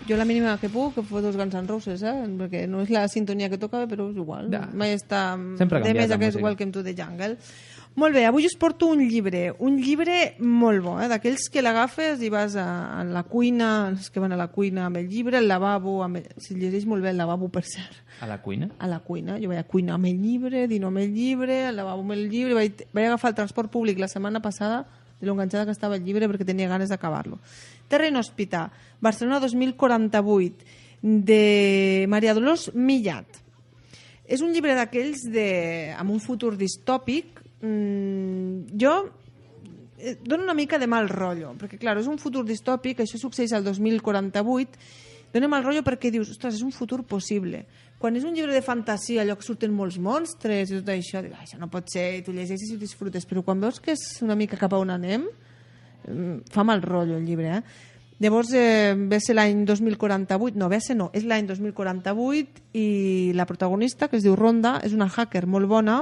Jo la mínima que puc, que foto els Guns N' Roses, perquè no és la sintonia que tocava, però és igual. Ja. Mai està... Sempre ha canviat la música. Welcome to the Jungle. Molt bé, avui us porto un llibre molt bo, d'aquells que l'agafes i vas a la cuina, els que van a la cuina amb el llibre, al lavabo, si llegeix molt bé el lavabo, per cert. A la cuina? A la cuina, jo vaig a cuinar amb el llibre, dinar amb el llibre, al lavabo amb el llibre, vaig agafar el transport públic la setmana passada de l'enganxada que estava el llibre perquè tenia ganes d'acabar-lo. Terreny Hospital, Barcelona 2048, de Maria Dolors Millat. És un llibre d'aquells amb un futur distòpic. Jo dono una mica de mal rotllo, perquè clar, és un futur distòpic, això succeeix al 2048, dona mal rotllo perquè dius, ostres, és un futur possible. Quan és un llibre de fantasia, allò que surten molts monstres i tot això, dius, això no pot ser, i tu llegeixes i ho disfrutes, però quan veus que és una mica cap a on anem, fa mal rotllo el llibre, Llavors, ve ser l'any 2048, és l'any 2048 i la protagonista, que es diu Rhonda, és una hacker molt bona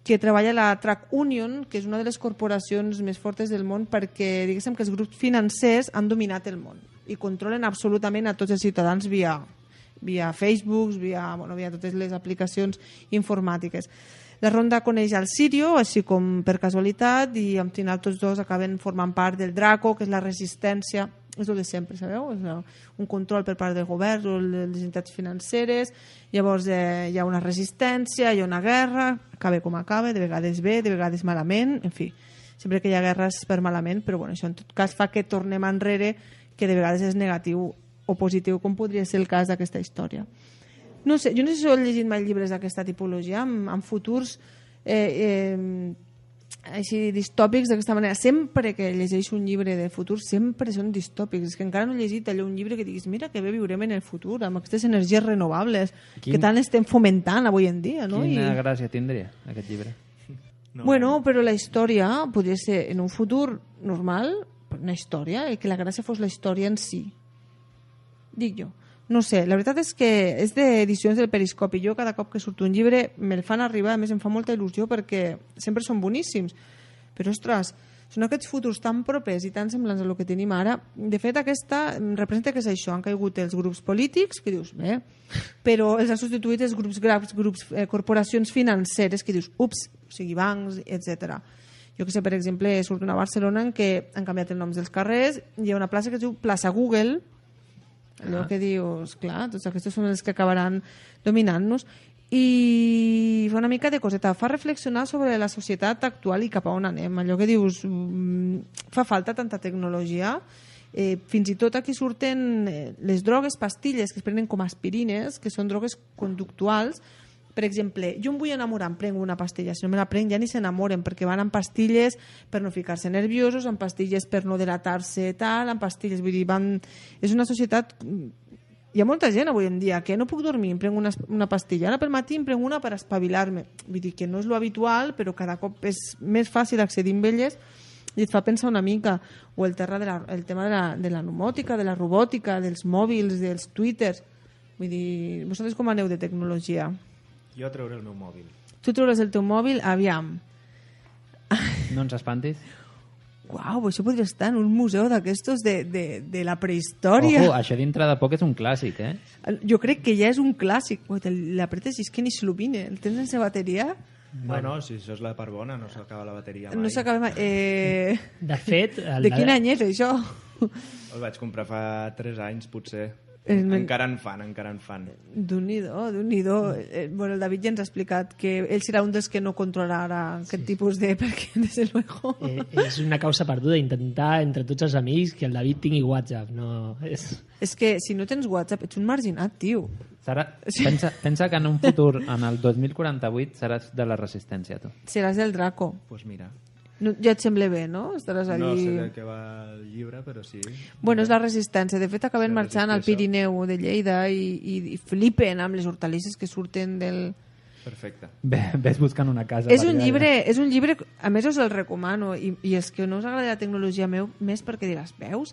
que treballa a la Track Union, que és una de les corporacions més fortes del món perquè, diguéssim, que els grups financers han dominat el món i controlen absolutament a tots els ciutadans via Facebook, via totes les aplicacions informàtiques. La Rhonda coneix el Sirio, així com per casualitat, i al final tots dos acaben formant part del Draco, que és la resistència. És el de sempre, sabeu? És un control per part del govern o les entitats financeres, llavors hi ha una resistència, hi ha una guerra, acaba com acaba, de vegades bé, de vegades malament, en fi, sempre que hi ha guerres per malament, però bueno, això en tot cas fa que tornem enrere, que de vegades és negatiu o positiu, com podria ser el cas d'aquesta història. No sé, jo no sé si heu llegit mai llibres d'aquesta tipologia, amb futurs així distòpics d'aquesta manera. Sempre que llegeixo un llibre de futur sempre són distòpics. És que encara no he llegit allò un llibre que diguis mira que bé viurem en el futur amb aquestes energies renovables que tant estem fomentant avui en dia, no? Quina gràcia tindria aquest llibre? Bueno, però la història podria ser en un futur normal, una història, i que la gràcia fos la història en si. Dic jo. No sé, la veritat és que és d'edicions del Periscopi. Jo cada cop que surt un llibre me'l fan arribar, a més em fa molta il·lusió perquè sempre són boníssims. Però, ostres, són aquests futurs tan propers i tan semblants a el que tenim ara. De fet, aquesta representa que és això. Han caigut els grups polítics, que dius, bé, però els han substituït els grups corporacions financeres, que dius, ups, o sigui, bancs, etc. Jo que sé, per exemple, surt una Barcelona en què han canviat els noms dels carrers, hi ha una plaça que es diu Plaça Google, allò que dius, clar, tots aquests són els que acabaran dominant-nos, i fa una mica de coseta, fa reflexionar sobre la societat actual i cap a on anem, allò que dius, fa falta tanta tecnologia, fins i tot aquí surten les drogues, pastilles que es prenen com aspirines, que són drogues conductuals. Per exemple, jo em vull enamorar, em prenc una pastilla, si no me la prenc ja ni s'enamoren, perquè van amb pastilles per no ficar-se nerviosos, amb pastilles per no delatar-se tal, amb pastilles, vull dir, és una societat... Hi ha molta gent avui en dia que no puc dormir, em prenc una pastilla, ara pel matí em prenc una per espavilar-me, vull dir que no és lo habitual, però cada cop és més fàcil accedir amb elles i et fa pensar una mica, o el tema de la nomòtica, de la robòtica, dels mòbils, dels twitters, vull dir, vosaltres com aneu de tecnologia? Jo treuré el meu mòbil. Tu treuràs el teu mòbil, aviam. No ens espantis. Uau, això podria estar en un museu d'aquestos de la prehistòria. Ojo, això dintre de poc és un clàssic, Jo crec que ja és un clàssic. L'apretes i és que ni s'il·lumina. El tens sense bateria? Bueno, si això és la part bona, no s'acaba la bateria mai. No s'acaba mai. De fet... De quin any és això? El vaig comprar fa 3 anys, potser. Encara en fan. Déu-n'hi-do, Déu-n'hi-do. Bueno, el David ja ens ha explicat que ell serà un dels que no controlarà aquest tipus de... perquè, desde luego... és una causa perduda, intentar entre tots els amics que el David tingui WhatsApp. No, és que si no tens WhatsApp ets un marginat, tio. Sara, pensa que en un futur, en el 2048, seràs de la resistència, tu. Seràs del Draco. Pues mira. No, ja et sembla bé, no? Estaràs allí... No sé de què va el llibre, però sí. Bueno, és la resistència. De fet, acaben Sí, marxant al resistència. Pirineu de Lleida i flipen amb les hortalisses que surten del... Perfecte. Ves buscant una casa. És per un allà. llibre, a més us el recomano, i és que no us agrada la tecnologia més perquè diràs, veus?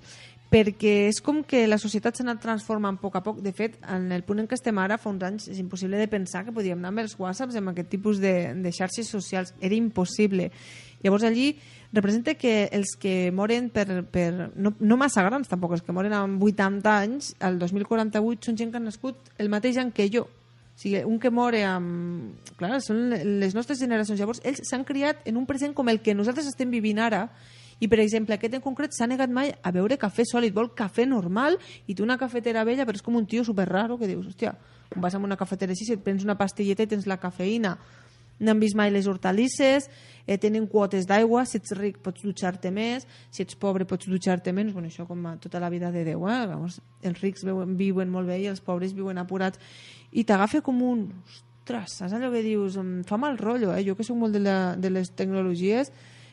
Perquè és com que la societat s'ha anat transformant a poc. De fet, en el punt en què estem ara, fa uns anys, és impossible de pensar que podíem anar amb els whatsapps, amb aquest tipus de xarxes socials. Era impossible. Llavors allí representa que els que moren no massa grans tampoc, els que moren amb 80 anys, al 2048 són gent que han nascut el mateix any que jo. O sigui, un que mora amb... Clar, són les nostres generacions. Llavors, ells s'han criat en un present com el que nosaltres estem vivint ara, i, per exemple, aquest en concret s'ha negat mai a beure cafè sòlid, vol cafè normal, i té una cafetera vella, però és com un tio superraro que dius, hòstia, vas a una cafetera així, si et prens una pastilleta i tens la cafeïna. No han vist mai les hortalisses, tenen quotes d'aigua, si ets ric pots dutxar-te més, si ets pobre pots dutxar-te menys, bueno, això com a tota la vida de Déu, Llavors, els rics viuen molt bé i els pobres viuen apurats, i t'agafa com un... Ostres, saps allò que dius? Em fa mal rotllo, Jo que soc molt de les tecnologies,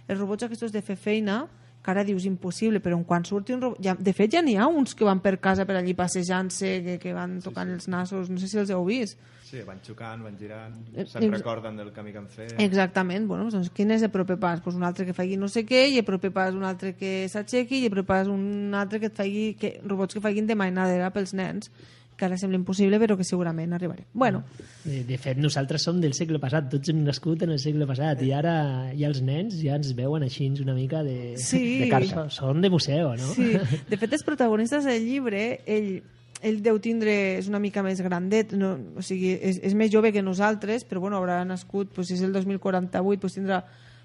els robots aquests de fer feina, que ara dius impossible, però quan surti un robot... De fet, ja n'hi ha uns que van per casa per allí passejant-se, que van tocant els nassos, no sé si els heu vist. Sí, van xocant, van girant, se'n recorden del camí que han fet. Exactament, bueno, doncs quin és el proper pas? Pues un altre que faci no sé què, i el proper pas un altre que s'aixequi, i el proper pas un altre que et faci... robots que facin de mainadera pels nens, que ara sembla impossible, però que segurament arribarem. Bueno. De fet, nosaltres som del segle passat, tots hem nascut en el segle passat, i ara ja els nens ja ens veuen així una mica de carta. Són de museu, no? Sí, de fet, els protagonistes del llibre, ell deu tindre, és una mica més grandet, no, o sigui, és més jove que nosaltres, però bueno, haurà nascut, si és el 2048,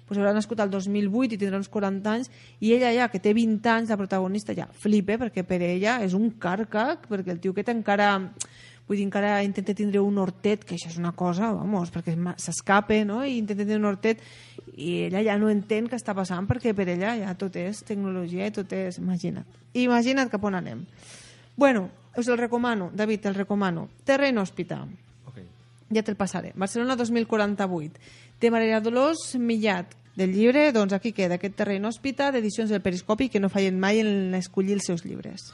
haurà nascut el 2008 i tindrà uns 40 anys, i ella ja, que té 20 anys, la protagonista ja flipa, perquè per ella és un càrrec, perquè el tio que encara intenta tindre un hortet, que això és una cosa, vamos, perquè s'escape, no?, i intenta tindre un hortet, i ella ja no entén què està passant, perquè per ella ja tot és tecnologia i tot és... Imagina't cap on anem. Bueno, us el recomano, David, te'l recomano. Terra inhòspita. Okay. Ja te'l passaré. Barcelona 2048. De Maria Dolors Millat. Del llibre, doncs aquí queda aquest Terra inhòspita d'Edicions del Periscopi, que no fallen mai en escollir els seus llibres.